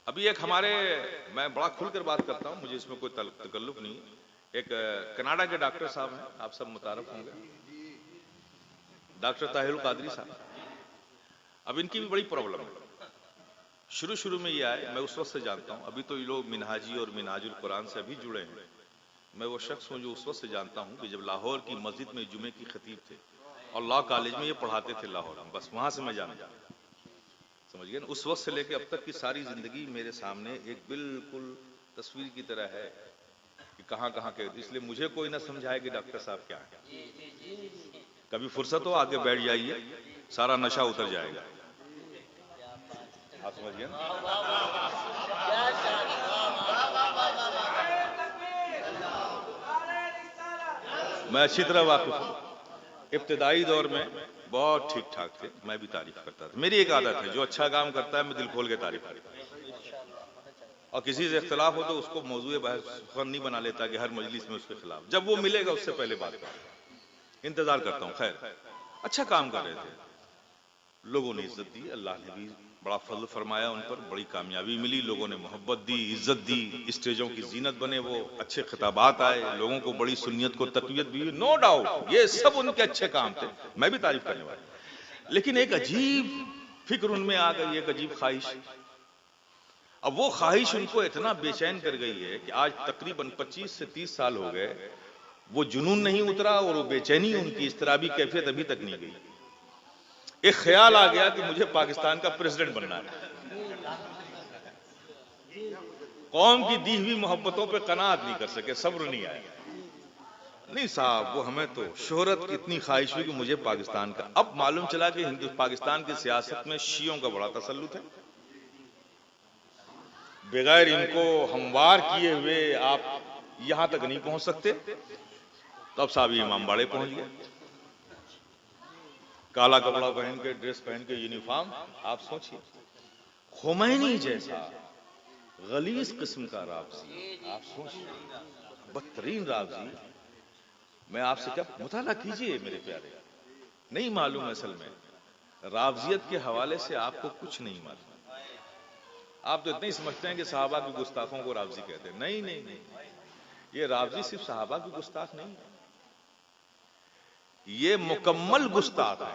ابھی ایک ہمارے، میں بڑا کھل کر بات کرتا ہوں، مجھے اس میں کوئی تکلف نہیں، ایک کینیڈا کے ڈاکٹر صاحب ہیں، آپ سب متعارف ہوں گے، ڈاکٹر طاہر القادری صاحب. اب ان کی بھی بڑی پرابلم ہے. شروع میں یہ آئے، میں اس وقت سے جانتا ہوں، ابھی تو یہ لوگ منہاجی اور منہاج القرآن سے ابھی جڑے ہیں. میں وہ شخص ہوں جو اس وقت سے جانتا ہوں کہ جب لاہور کی مسجد میں جمعے کی خطیب تھے اور لا کالج میں یہ پڑھاتے تھے لاہور میں، بس وہاں سے میں جانتا ہوں. سمجھ گئے نا؟ اس وقت سے لے کے اب تک کی ساری زندگی میرے سامنے ایک بالکل تصویر کی طرح ہے کہ کہاں کہاں کے. اس لیے مجھے کوئی نہ سمجھائے کہ ڈاکٹر صاحب کیا ہے. کبھی فرصت ہو آگے بیٹھ جائیے، سارا نشہ اتر جائے گا. آپ سمجھ گئے نا؟ میں اچھی طرح واقف ہوں. ابتدائی دور میں بہت ٹھیک ٹھاک تھے، میں بھی تعریف کرتا تھا. میری ایک عادت ہے، جو اچھا کام کرتا ہے میں دل کھول کے تعریف کرتا ہوں، اور کسی سے اختلاف ہو تو اس کو موضوع بحث نہیں بنا لیتا کہ ہر مجلس میں اس کے خلاف. جب وہ ملے گا اس سے پہلے بات کروں گا. انتظار کرتا ہوں. خیر، اچھا کام کر رہے تھے، لوگوں نے عزت دی، اللہ نے بھی بڑا فضل فرمایا ان پر، بڑی کامیابی ملی، لوگوں نے محبت دی، عزت دی، اسٹیجوں کی زینت بنے وہ، اچھے خطابات آئے، لوگوں کو بڑی سنیت کو تقویت بھی، نو ڈاؤٹ یہ سب ان کے اچھے کام تھے، میں بھی تعریف کرنے والا. لیکن ایک عجیب فکر ان میں آ گئی، ایک عجیب خواہش. اب وہ خواہش ان کو اتنا بے چین کر گئی ہے کہ آج تقریباً 25 سے 30 سال ہو گئے، وہ جنون نہیں اترا اور وہ بے چینی، ان کی اضطرابی کیفیت ابھی تک نہیں گئی. ایک خیال آ گیا کہ مجھے پاکستان کا پریزیڈنٹ بننا ہے. قوم کی دی ہوئی محبتوں پہ قناعت نہیں کر سکے، صبر نہیں آیا. نہیں صاحب، وہ ہمیں تو شہرت کی اتنی خواہش ہوئی کہ مجھے پاکستان کا. اب معلوم چلا کہ پاکستان کی سیاست میں شیعوں کا بڑا تسلط ہے. بغیر ان کو ہموار کیے ہوئے آپ یہاں تک نہیں پہنچ سکتے. تو اب صاحب امام باڑے پہنچ گئے، کالا کپڑا پہن کے، ڈریس پہن کے، یونیفارم. آپ سوچئے خمینی جیسا غلیظ قسم کا رافضی، آپ سوچئے بدترین رافضی. میں آپ سے کیا مطالعہ کیجئے میرے پیارے، نہیں معلوم اصل میں رافضیت کے حوالے سے آپ کو کچھ نہیں معلوم. آپ تو اتنے ہی سمجھتے ہیں کہ صحابہ کی گستاخوں کو رافضی کہتے ہیں. نہیں نہیں نہیں، یہ رافضی صرف صحابہ کی گستاخ نہیں ہے، یہ مکمل گستاخ ہے،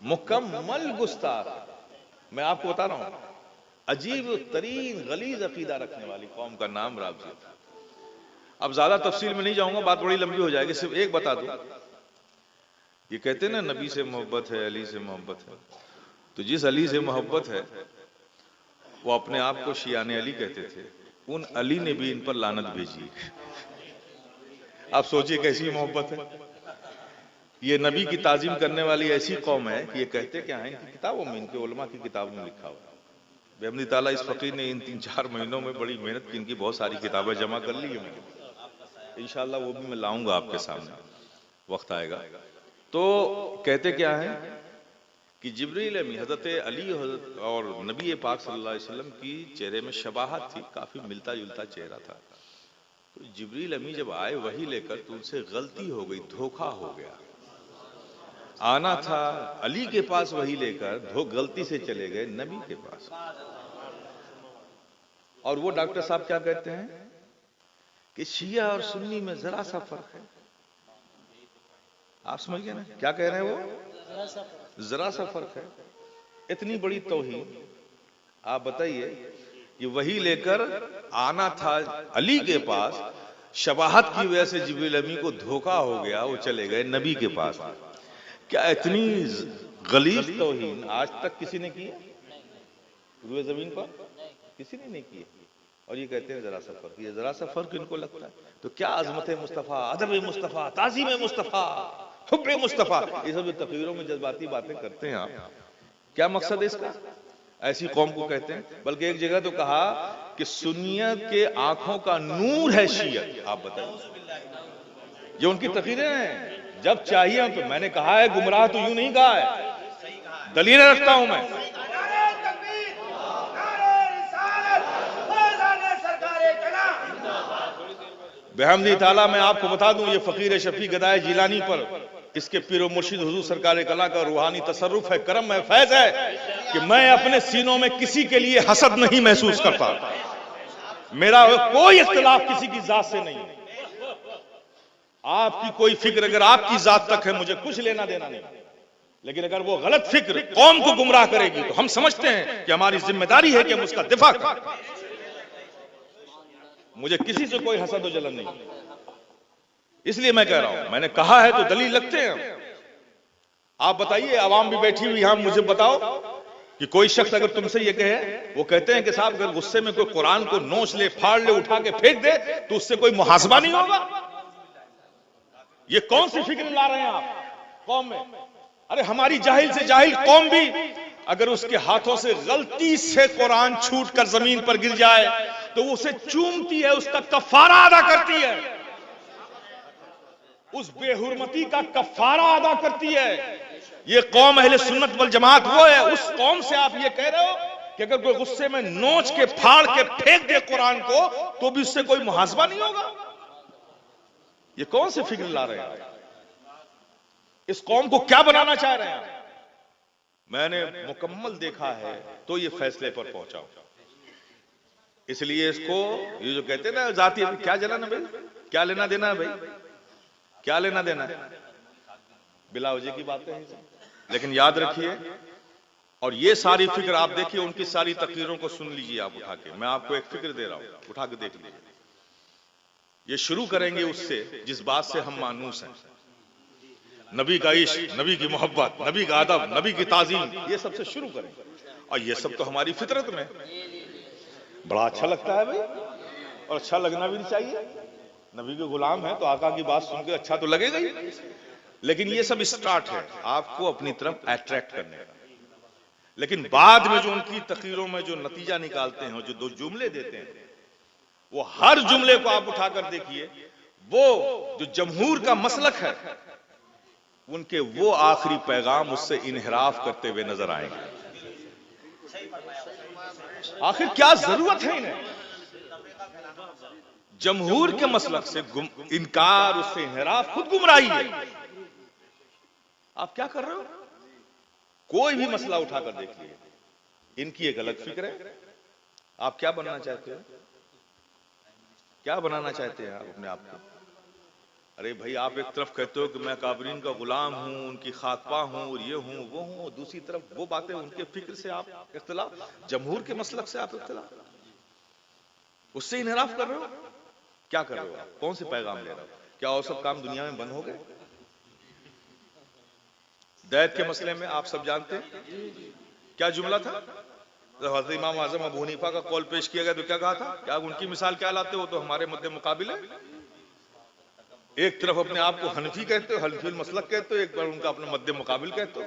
مکمل گستاخ. میں آپ کو بتا رہا ہوں، عجیب ترین غلیظ عقیدہ رکھنے والی قوم کا نام رافضیت. اب زیادہ تفصیل میں نہیں جاؤں گا، بات بڑی لمبی ہو جائے گی، صرف ایک بتا دوں. یہ کہتے ہیں نا نبی سے محبت ہے، علی سے محبت ہے. تو جس علی سے محبت ہے وہ اپنے آپ کو شیعان علی کہتے تھے، ان علی نے بھی ان پر لعنت بھیجی. آپ سوچئے کیسی محبت ہے. یہ نبی کی تعظیم کرنے والی ایسی قوم ہے کہ یہ کہتے کیا ہیں، ان کی کتابوں میں، ان کے علماء کی کتابوں میں لکھا ہوا. بحمد تعالیٰ اس فقیر نے ان 3-4 مہینوں میں بڑی محنت کی، ان کی بہت ساری کتابیں جمع کر لی ہیں. انشاءاللہ وہ بھی میں لاؤں گا آپ کے سامنے، وقت آئے گا. تو کہتے کیا ہیں کہ جبریل امین، حضرت علی اور نبی پاک صلی اللہ علیہ وسلم کی چہرے میں شباہت تھی، کافی ملتا جلتا چہرہ تھا. تو جبریل امین جب آئے وحی لے کر تو ان سے غلطی ہو گئی، دھوکہ ہو گیا. آنا تھا علی کے پاس وحی لے کر، غلطی سے چلے گئے نبی کے پاس. اور وہ ڈاکٹر صاحب کیا کہتے ہیں کہ شیعہ اور سنی میں ذرا سا فرق ہے. آپ سمجھ گئے نا کیا کہہ رہے ہیں وہ؟ ذرا سا فرق ہے. اتنی بڑی توہین. آپ بتائیے کہ وحی لے کر آنا تھا علی کے پاس، شباہت کی وجہ سے جبریل امین کو دھوکہ ہو گیا، وہ چلے گئے نبی کے پاس. کیا اتنی غلیظ توہین آج تک کسی نے کی ہے روئے زمین پر؟ کسی نے نہیں کی. اور یہ کہتے ہیں ذرا سا فرق. یہ ذرا سا فرق ان کو لگتا ہے. تو کیا عظمت مصطفیٰ، ادب مصطفیٰ، تعظیم مصطفیٰ، حب مصطفیٰ، یہ سب تقریروں میں جذباتی باتیں کرتے ہیں آپ. کیا مقصد ہے اس کا؟ ایسی قوم کو کہتے ہیں. بلکہ ایک جگہ تو کہا کہ سنیت کے آنکھوں کا نور ہے شیعہ. آپ بتائیں، یہ ان کی تقریریں ہیں. جب چاہیے تو میں نے کہا ہے گمراہ تو یوں نہیں کہا ہے، دلیلیں رکھتا ہوں میں. بحمد تعالیٰ میں آپ کو بتا دوں، یہ فقیر شفیع گدائے جیلانی پر اس کے پیر و مرشد حضور سرکار کلا کا روحانی تصرف ہے، کرم ہے، فیض ہے. کہ میں اپنے سینوں میں کسی کے لیے حسد نہیں محسوس کرتا. میرا کوئی اختلاف کسی کی ذات سے نہیں ہے. آپ کی کوئی فکر اگر آپ کی ذات تک ہے مجھے کچھ لینا دینا نہیں, لیکن اگر وہ غلط فکر قوم کو گمراہ کرے گی تو ہم سمجھتے ہیں کہ ہماری ذمہ داری ہے کہ ہم اس کا دفاع کریں. مجھے کسی سے کوئی حسد و جلن نہیں, اس لیے میں کہہ رہا ہوں, میں نے کہا ہے تو دلیل لگتے ہیں. آپ بتائیے, عوام بھی بیٹھی ہوئی یہاں, مجھے بتاؤ کہ کوئی شخص اگر تم سے یہ کہے, وہ کہتے ہیں کہ صاحب اگر غصے میں کوئی قرآن کو نوچ لے, پھاڑ لے, اٹھا کے پھینک دے تو اس سے کوئی محاسبہ نہیں ہوگا. یہ کون سی فکر لا رہے ہیں آپ قوم میں؟ ارے ہماری جاہل سے جاہل قوم بھی اگر اس کے ہاتھوں سے غلطی سے قرآن چھوٹ کر زمین پر گر جائے تو وہ اسے چومتی ہے, اس کا کفارہ ادا کرتی ہے, اس بے حرمتی کا کفارہ ادا کرتی ہے. یہ قوم اہل سنت والجماعت وہ ہے. اس قوم سے آپ یہ کہہ رہے ہو کہ اگر کوئی غصے میں نوچ کے پھاڑ کے پھینک دے قرآن کو تو بھی اس سے کوئی محاسبہ نہیں ہوگا. یہ کون سی فکر لا رہے ہیں؟ اس قوم کو کیا بنانا چاہ رہے ہیں؟ میں نے مکمل دیکھا ہے تو یہ فیصلے پر پہنچا ہوں. اس لیے اس کو یہ جو کہتے ہیں نا ذاتی, کیا جلانا بھائی, کیا لینا دینا ہے بھائی, کیا لینا دینا ہے, بلا وجہ کی باتیں ہیں. لیکن یاد رکھیے, اور یہ ساری فکر آپ دیکھیے, ان کی ساری تقریروں کو سن لیجئے آپ اٹھا کے. میں آپ کو ایک فکر دے رہا ہوں, اٹھا کے دیکھ لیجئے. یہ شروع کریں گے اس سے جس بات سے ہم مانوس ہیں, نبی کا عشق, نبی کی محبت, نبی کا ادب, نبی کی تعظیم, یہ سب سے شروع کریں. اور یہ سب تو ہماری فطرت میں بڑا اچھا لگتا ہے بھائی, اور اچھا لگنا بھی نہیں چاہیے. نبی کے غلام ہیں تو آقا کی بات سن کے اچھا تو لگے گا ہی. لیکن یہ سب اسٹارٹ ہے آپ کو اپنی طرف اٹریکٹ کرنے کا. لیکن بعد میں جو ان کی تقریروں میں جو نتیجہ نکالتے ہیں, جو دو جملے دیتے ہیں, وہ ہر جملے کو آپ اٹھا کر دیکھیے, وہ جو جمہور کا مسلک ہے ان کے وہ آخری پیغام اس سے انحراف کرتے ہوئے نظر آئیں گے. آخر کیا ضرورت ہے انہیں؟ جمہور کے مسلک سے انکار, اس سے انحراف خود گمراہی ہے. آپ کیا کر رہے ہو؟ کوئی بھی مسئلہ اٹھا کر دیکھیے, ان کی ایک الگ فکر ہے. آپ کیا بننا چاہتے ہو؟ کیا بنانا چاہتے ہیں آپ اپنے آپ کو؟ ارے بھائی, آپ ایک طرف کہتے ہو کہ میں کابرین کا غلام ہوں, ان کی خاکپاہ ہوں, اور یہ ہوں وہ ہوں, اور دوسری طرف وہ باتیں ان کے فکر سے آپ اختلاف, جمہور کے مسلک سے آپ اختلاف, اس سے انحراف کر رہے ہو. کیا کر رہے ہو آپ؟ کون سے پیغام لے رہے ہو؟ کیا وہ سب کام دنیا میں بند ہو گئے؟ دیت کے مسئلے میں آپ سب جانتے ہیں کیا جملہ تھا. حضرت امام اعظم ابو حنیفہ کا قول پیش کیا گیا تو کیا کہا تھا؟ کیا ان کی مثال کیا لاتے ہو؟ تو ہمارے مد مقابل ہے. ایک طرف اپنے آپ کو حنفی کہتے ہو, حنفی المسلک کہتے ہو, ایک بار ان کا اپنا مد مقابل کہتے ہو.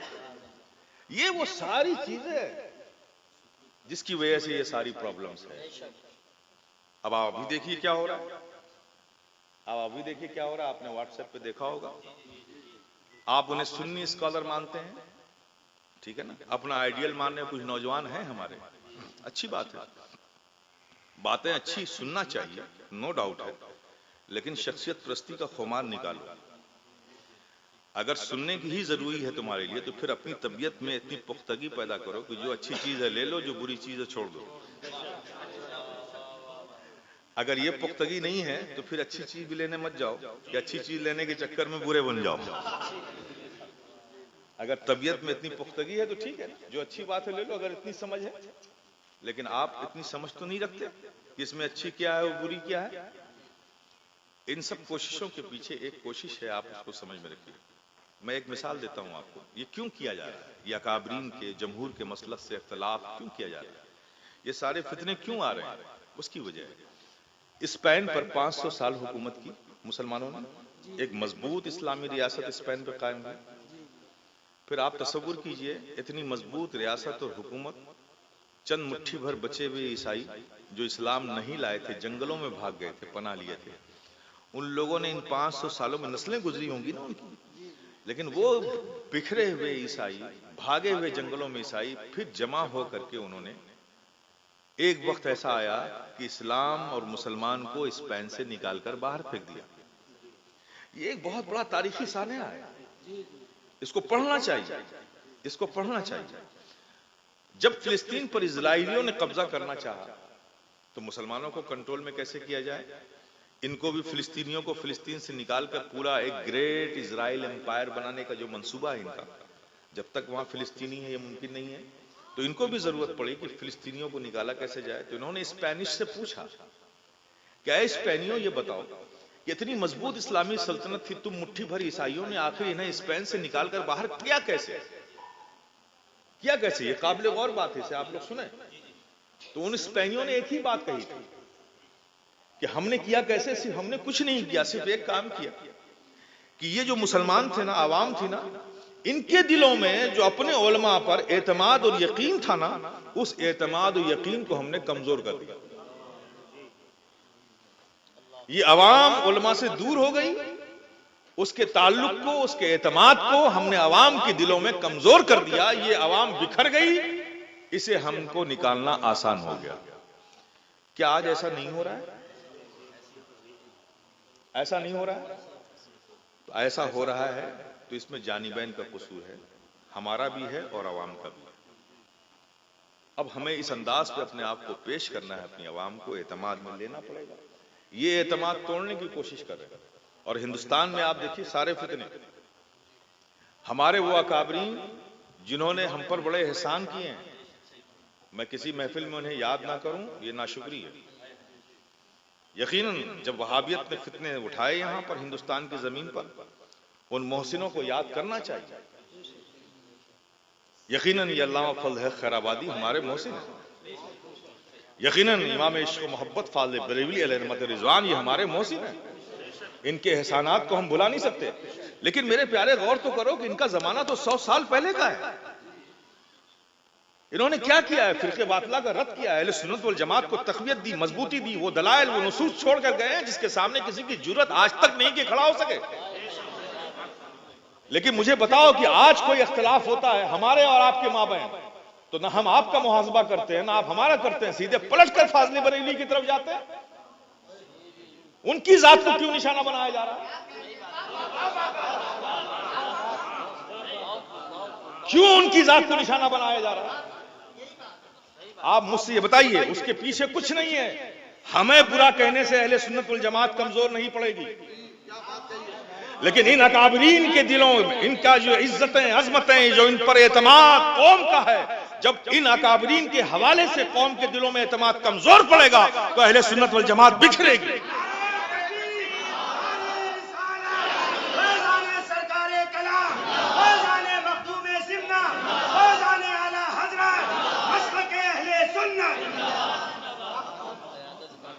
یہ وہ ساری چیزیں جس کی وجہ سے یہ ساری پرابلمز ہیں. اب آپ ابھی دیکھیے کیا ہو رہا ہے, آپ نے واٹس ایپ پہ دیکھا ہوگا. آپ انہیں سنی اسکالر مانتے ہیں, ٹھیک ہے نا, اپنا آئیڈیل ماننے کچھ نوجوان ہیں ہمارے, اچھی بات ہے, باتیں اچھی سننا چاہیے, نو ڈاؤٹ ہے, لیکن شخصیت پرستی کا خمار نکالو. اگر سننے کی ہی ضروری ہے تمہارے لیے تو پھر اپنی طبیعت میں اتنی پختگی پیدا کرو کہ جو اچھی چیز ہے لے لو, جو بری چیز ہے چھوڑ دو. اگر یہ پختگی نہیں ہے تو پھر اچھی چیز بھی لینے مت جاؤ کہ اچھی چیز لینے کے چکر میں برے بن جاؤ. اگر طبیعت میں اتنی پختگی ہے تو ٹھیک ہے, جو اچھی بات ہے لے لو اگر اتنی سمجھ ہے. لیکن آپ اتنی سمجھ تو نہیں رکھتے کہ اس میں اچھی کیا ہے اور بری کیا ہے. ان سب کوششوں کے پیچھے ایک کوشش ہے, آپ اس کو سمجھ میں رکھیے. میں ایک مثال دیتا ہوں آپ کو, یہ کیوں کیا جا رہا ہے, یہ اکابرین کے, جمہور کے مسلک سے اختلاف کیوں کیا جا رہا ہے, یہ سارے فتنے کیوں آ رہے ہیں. اس کی وجہ ہے اسپین پر 500 سال حکومت کی مسلمانوں نے, ایک مضبوط اسلامی ریاست اسپین پہ قائم کی. پھر آپ تصور کیجئے اتنی مضبوط ریاست اور حکومت, چند مٹھی بھر بچے ہوئے عیسائی جو اسلام نہیں لائے تھے, جنگلوں میں بھاگ گئے تھے, پناہ لیے تھے. ان لوگوں نے ان 500 سالوں میں نسلیں گزری ہوں گی نا ان کی, لیکن وہ بکھرے ہوئے عیسائی, بھاگے ہوئے جنگلوں میں عیسائی پھر جمع ہو کر کے انہوں نے, ایک وقت ایسا آیا کہ اسلام اور مسلمان کو اسپین سے نکال کر باہر پھینک دیا. یہ ایک بہت بڑا تاریخی سانحہ ہے, اس کو پڑھنا چاہیے, اس کو پڑھنا چاہیے. جب فلسطین پر اسرائیلیوں نے قبضہ کرنا چاہا تو مسلمانوں کو کنٹرول میں کیسے کیا جائے؟ ان کو بھی فلسطینیوں کو فلسطین سے نکال کر پورا ایک گریٹ اسرائیل امپائر بنانے کا جو منصوبہ ہے ان کا، جب تک وہاں فلسطینی ہے یہ ممکن نہیں ہے، تو ان کو بھی ضرورت پڑی کہ فلسطینیوں کو نکالا کیسے جائے۔ تو انہوں نے اسپینش سے پوچھا کہ اے اسپینیوں یہ بتاؤ کہ اتنی مضبوط اسلامی سلطنت تھی، تم مٹھی بھر عیسائیوں نے آخر انہیں اسپین سے نکال کر باہر کیا کیسے؟ کیا کیسے؟ یہ قابل غور بات ہے، اسے آپ لوگ سنیں۔ تو ان اسپینیوں نے ایک ہی بات کہی تھی کہ ہم نے کیا کیسے؟ صرف ہم نے کچھ نہیں کیا، صرف ایک کام کیا کہ یہ جو مسلمان تھے نا، عوام تھی نا، ان کے دلوں میں جو اپنے علماء پر اعتماد اور یقین تھا نا، اس اعتماد اور یقین کو ہم نے کمزور کر دیا۔ یہ عوام علماء سے دور ہو گئی، اس کے تعلق کو، اس کے اعتماد کو ہم نے عوام کے دلوں میں کمزور کر دیا۔ یہ عوام بکھر گئی، اسے ہم کو نکالنا آسان ہو گیا۔ کیا آج ایسا نہیں ہو رہا ہے؟ ایسا نہیں ہو رہا ہے؟ تو ایسا ہو رہا ہے تو اس میں جانبین کا قصور ہے، ہمارا بھی ہے اور عوام کا بھی ہے۔ اب ہمیں اس انداز پہ اپنے آپ کو پیش کرنا ہے، اپنی عوام کو اعتماد میں لینا پڑے گا۔ یہ اعتماد توڑنے کی کوشش کر رہے ہیں، اور ہندوستان میں آپ دیکھیے سارے فتنے، ہمارے وہ اکابرین جنہوں نے ہم پر بڑے احسان کیے ہیں، میں کسی محفل میں انہیں یاد نہ کروں یہ ناشکری ہے۔ یقیناً جب وہابیت نے فتنے اٹھائے یہاں پر ہندوستان کی زمین پر، ان محسنوں کو یاد کرنا چاہیے۔ یقیناً یہ علامہ فضل حق خیر آبادی ہمارے محسن ہیں، یقیناً امام عشق و محبت فاضل بریلوی علیہ رحمت رضوان یہ ہمارے محسن ہیں، ان کے احسانات کو ہم بھلا نہیں سکتے۔ لیکن میرے پیارے غور تو کرو کہ ان کا زمانہ تو 100 سال پہلے کا ہے۔ انہوں نے کیا کیا ہے؟ فرقے باطلہ کا رد کیا ہے، اہل سنت والجماعت کو تقویت دی، مضبوطی دی، وہ دلائل، وہ نصوص چھوڑ کر گئے ہیں جس کے سامنے کسی کی جرأت آج تک نہیں کہ کھڑا ہو سکے۔ لیکن مجھے بتاؤ کہ آج کوئی اختلاف ہوتا ہے ہمارے اور آپ کے مابین، تو نہ ہم آپ کا محاسبہ کرتے ہیں نہ آپ ہمارا کرتے ہیں، سیدھے پلٹ کر فاضل بریلوی کی طرف جاتے ہیں۔ ان کی ذات کو کیوں نشانہ بنایا جا رہا ہے؟ کیوں ان کی ذات کو نشانہ بنایا جا رہا ہے؟ آپ مجھ سے یہ بتائیے، اس کے پیچھے کچھ نہیں ہے۔ ہمیں برا کہنے سے اہل سنت والجماعت کمزور نہیں پڑے گی، لیکن ان اکابرین کے دلوں میں ان کا جو عزتیں، عظمتیں، جو ان پر اعتماد قوم کا ہے، جب ان اکابرین کے حوالے سے قوم کے دلوں میں اعتماد کمزور پڑے گا تو اہل سنت والجماعت بکھرے گی۔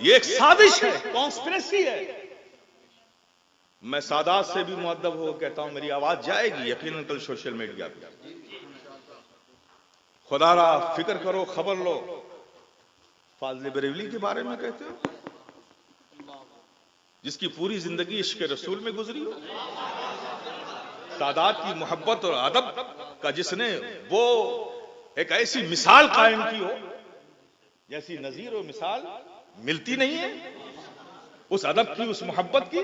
یہ ایک سازش ہے، کانسپریسی ہے۔ میں سادات سے بھی مؤدب ہو کہتا ہوں میری آواز جائے گی یقیناً کل سوشل میڈیا پہ۔ خدا را فکر کرو، خبر لو، فاضل بریلوی کے بارے میں کہتے ہو جس کی پوری زندگی عشق رسول میں گزری ہو، سادات کی محبت اور ادب کا جس نے وہ ایک ایسی مثال قائم کی ہو جیسی نظیر و مثال ملتی نہیں ہے، اس ادب کی، اس محبت کی،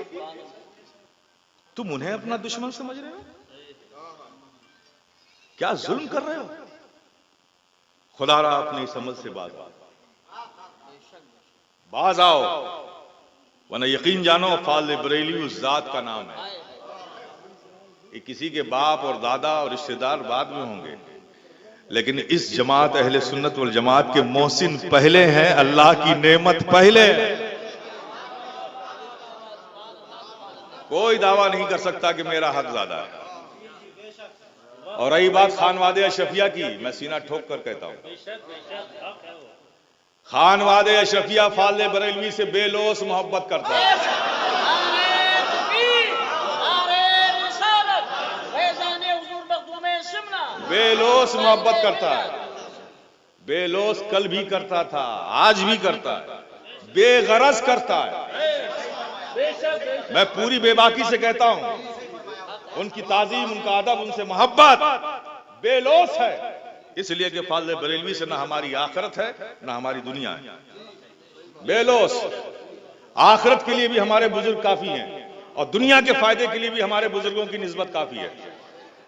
تم انہیں اپنا دشمن سمجھ رہے ہو؟ کیا ظلم کر رہے ہو؟ خدا را اپنی سمجھ سے باز آؤ، ورنہ یقین جانو فاضل بریلوی اس ذات کا نام ہے۔ یہ کسی کے باپ اور دادا اور رشتہ دار بعد میں ہوں گے، لیکن اس جماعت اہل سنت والجماعت کے محسن پہلے ہیں، اللہ کی نعمت پہلے۔ کوئی دعویٰ نہیں کر سکتا کہ میرا حق زیادہ ہے۔ اور رہی بات خانواد اشرفیہ کی، میں سینہ ٹھوک کر کہتا ہوں، خانواد اشرفیہ فاضل بریلوی سے بے لوث محبت کرتا ہے، بے لوث محبت کرتا ہے، بے لوث کل بھی کرتا تھا، آج بھی کرتا ہے، بے غرض کرتا ہے۔ میں پوری بے باکی سے کہتا ہوں، ان کی تعظیم، ان کا ادب، ان سے محبت بے لوث ہے، اس لیے کہ فاضل بریلوی سے نہ ہماری آخرت ہے نہ ہماری دنیا ہے۔ بے لوث، آخرت کے لیے بھی ہمارے بزرگ کافی ہیں اور دنیا کے فائدے کے لیے بھی ہمارے بزرگوں کی نسبت کافی ہے،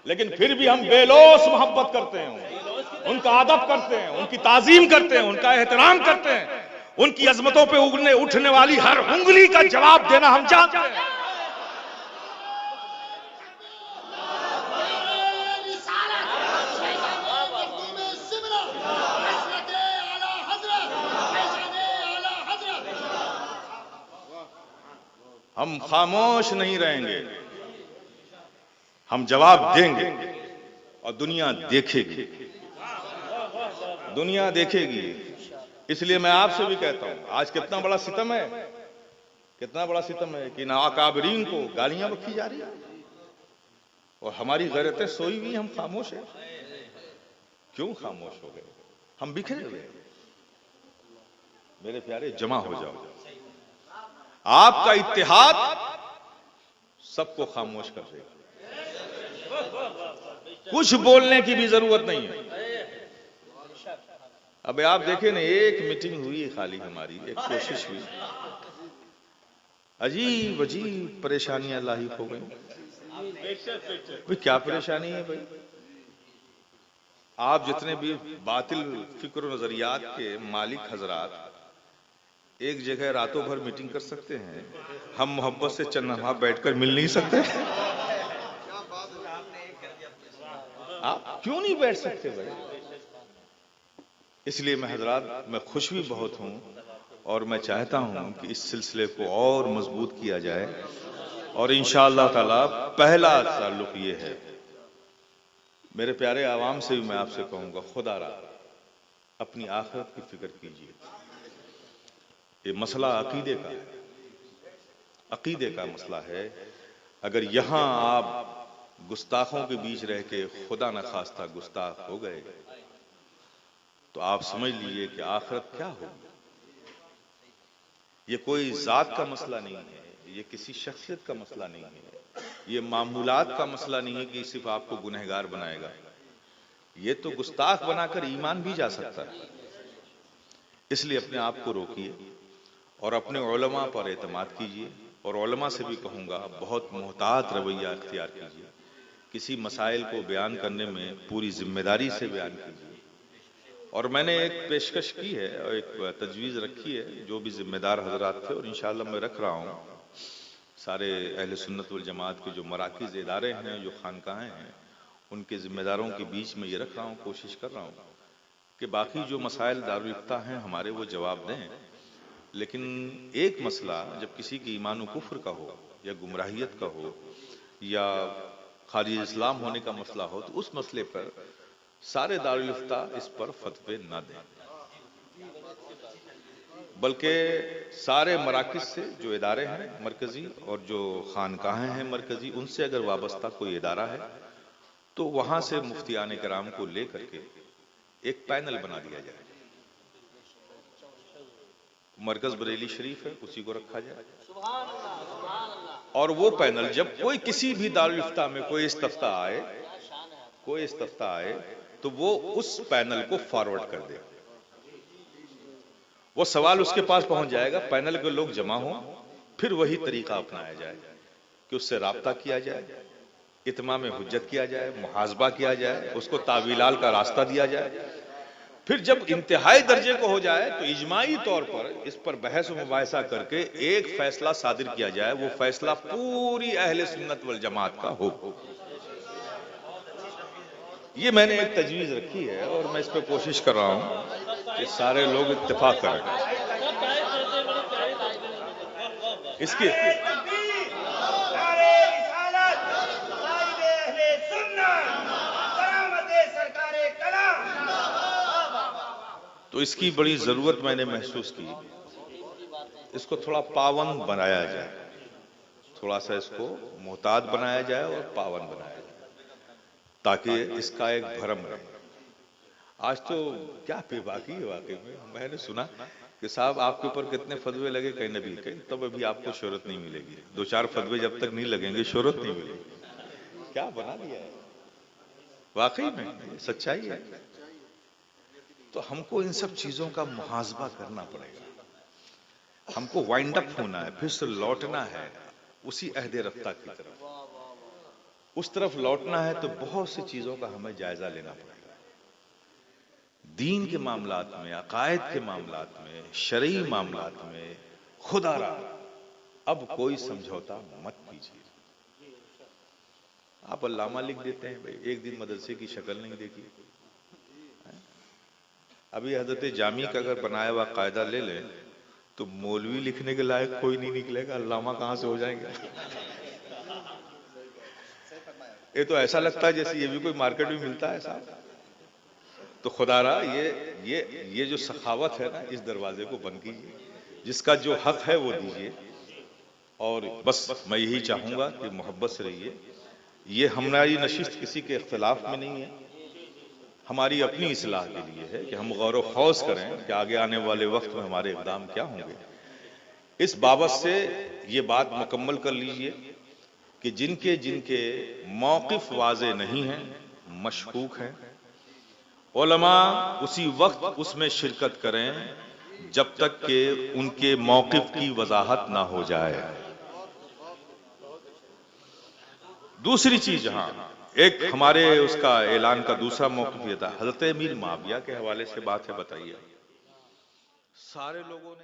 لیکن پھر بھی ہم بے لوث محبت کرتے ہیں۔ ان کا ادب کرتے ہیں، ان کی تعظیم کرتے ہیں، ان کا احترام کرتے ہیں، ان کی عظمتوں پہ اٹھنے والی ہر انگلی کا جواب دینا ہم جانتے ہیں۔ ہم خاموش نہیں رہیں گے، ہم جواب دیں گے، اور دنیا دیکھے گی، دنیا دیکھے گی۔ اس لیے میں آپ سے بھی کہتا ہوں، آج کتنا بڑا ستم ہے، کتنا بڑا ستم ہے کہ ان اکابرین کو گالیاں بکی جا رہی ہیں، اور ہماری غیرتیں سوئی ہوئی، ہم خاموش ہیں۔ کیوں خاموش ہو گئے؟ ہم بکھرے ہوئے۔ میرے پیارے، جمع ہو جاؤ، آپ کا اتحاد سب کو خاموش کر دے گا، کچھ بولنے کی بھی ضرورت نہیں ہے۔ اب آپ دیکھیں نا، ایک میٹنگ ہوئی خالی، ہماری ایک کوشش ہوئی، عجیب عجیب پریشانیاں لاحق ہو گئی۔ کیا پریشانی ہے بھائی؟ آپ جتنے بھی باطل فکر و نظریات کے مالک حضرات ایک جگہ راتوں بھر میٹنگ کر سکتے ہیں، ہم محبت سے چند لمحہ بیٹھ کر مل نہیں سکتے؟ آپ کیوں نہیں بیٹھ سکتے بھائی؟ اس لیے میں حضرات، میں خوش بھی بہت ہوں، اور میں چاہتا ہوں کہ اس سلسلے کو اور مضبوط کیا جائے، اور انشاءاللہ تعالی پہلا تعلق یہ ہے۔ میرے پیارے عوام سے بھی میں آپ سے کہوں گا، خدا را اپنی آخرت کی فکر کیجیے۔ یہ مسئلہ عقیدے کا ہے، عقیدے کا مسئلہ ہے۔ اگر یہاں آپ گستاخوں کے بیچ رہ کے خدا نخواستہ گستاخ ہو گئے تو آپ سمجھ لیجئے کہ آخرت کیا ہوگی۔ یہ کوئی ذات کا مسئلہ نہیں ہے، یہ کسی شخصیت کا مسئلہ نہیں ہے، یہ معمولات کا مسئلہ نہیں ہے کہ صرف آپ کو گنہگار بنائے گا۔ یہ تو گستاخ بنا کر ایمان بھی جا سکتا ہے۔ اس لیے اپنے آپ کو روکیے اور اپنے علماء پر اعتماد کیجیے، اور علماء سے بھی کہوں گا بہت محتاط رویہ اختیار کیجیے، کسی مسائل کو بیان کرنے میں پوری ذمہ داری سے بیان کیجیے۔ اور میں نے ایک پیشکش کی ہے اور ایک تجویز رکھی ہے، جو بھی ذمہ دار حضرات تھے، اور انشاءاللہ میں رکھ رہا ہوں، سارے اہل سنت والجماعت کے جو مراکز ادارے ہیں، جو خانقاہیں ہیں، ان کے ذمہ داروں کے بیچ میں یہ رکھ رہا ہوں، کوشش کر رہا ہوں کہ باقی جو مسائل دارالافتاء ہیں ہمارے، وہ جواب دیں، لیکن ایک مسئلہ جب کسی کی ایمان و کفر کا ہو، یا گمراہیت کا ہو، یا خارج اسلام ہونے کا مسئلہ ہو، تو اس مسئلے پر سارے دارالافتاء اس پر فتوے نہ دیں، بلکہ سارے مراکز سے جو ادارے ہیں مرکزی، اور جو خانقاہیں ہیں مرکزی، ان سے اگر وابستہ کوئی ادارہ ہے تو وہاں سے مفتیان کرام کو لے کر کے ایک پینل بنا دیا جائے۔ مرکز بریلی شریف ہے، اسی کو رکھا جائے، اور وہ پینل جب کوئی کسی بھی دارالافتاء میں کوئی استفتاء آئے تو وہ اس پینل کو فارورڈ کر دے، وہ سوال اس کے پاس پہنچ جائے گا، پینل کے لوگ جمع ہوں، پھر وہی طریقہ اپنایا جائے کہ اس سے رابطہ کیا جائے، اتمام حجت کیا جائے، محاسبہ کیا جائے، اس کو تاویلال کا راستہ دیا جائے۔ پھر جب انتہائی درجے کو ہو جائے تو اجماعی طور پر اس پر بحث و مباحثہ کر کے ایک فیصلہ صادر کیا جائے، وہ فیصلہ پوری اہل سنت والجماعت کا ہو۔ یہ میں نے ایک تجویز رکھی ہے، اور میں اس پہ کوشش کر رہا ہوں کہ سارے لوگ اتفاق کریں اس کی۔ تو اس کی بڑی ضرورت میں نے محسوس کی، اس کو تھوڑا پابند بنایا جائے، تھوڑا سا اس کو محتاط بنایا جائے اور پابند بنایا جائے، تاکہ اس کا ایک بھرم رہے۔ آج تو کیا بے باکی ہے واقعی میں نے سنا کہ صاحب آپ کے اوپر کتنے فتوے لگے، کہیں نبی کہیں، تب ابھی آپ کو شہرت نہیں ملے گی، 2-4 فتوے جب تک نہیں لگیں گے شہرت نہیں ملے گی۔ کیا بنا دیا ہے، واقعی میں سچائی ہے۔ تو ہم کو ان سب چیزوں کا محاسبہ کرنا پڑے گا، ہم کو وائنڈ اپ ہونا ہے، پھر سے لوٹنا ہے اسی عہد رفتہ کی طرف۔ اس طرف لوٹنا ہے تو بہت سی چیزوں کا ہمیں جائزہ لینا پڑے گا۔ دین کے معاملات میں، عقائد کے معاملات میں، شرعی معاملات میں خدا را اب کوئی سمجھوتا مت کیجیے۔ آپ علامہ لکھ دیتے ہیں بھائی ایک دن مدرسے کی شکل نہیں دیکھی۔ ابھی حضرت جامی کا اگر بنایا ہوا قاعدہ لے لیں تو مولوی لکھنے کے لائق کوئی نہیں نکلے گا، علامہ کہاں سے ہو جائیں گے؟ یہ تو ایسا لگتا ہے جیسے یہ بھی کوئی مارکیٹ میں ملتا ہے صاحب۔ تو خدا را یہ جو سخاوت ہے نا، اس دروازے کو بند کیجیے، جس کا جو حق ہے وہ دیجیے، اور بس میں یہی چاہوں گا کہ محبت سے رہیے۔ یہ ہماری نشست کسی کے اختلاف میں نہیں ہے، ہماری اپنی اصلاح کے لیے ہے کہ ہم غور و خوض کریں کہ آگے آنے والے وقت میں ہمارے اقدام کیا ہوں گے۔ اس بابت سے یہ بات مکمل کر لیجئے کہ جن کے موقف واضح نہیں ہیں، مشکوک ہیں، علماء اسی وقت اس میں شرکت کریں جب تک کہ ان کے موقف کی وضاحت نہ ہو جائے۔ دوسری چیز، ہاں ایک ہمارے اس کا اعلان کا دوسرا موقف یہ تھا، حضرت امیر معاویہ کے حوالے سے بات ہے، بتائیے۔ سارے لوگوں نے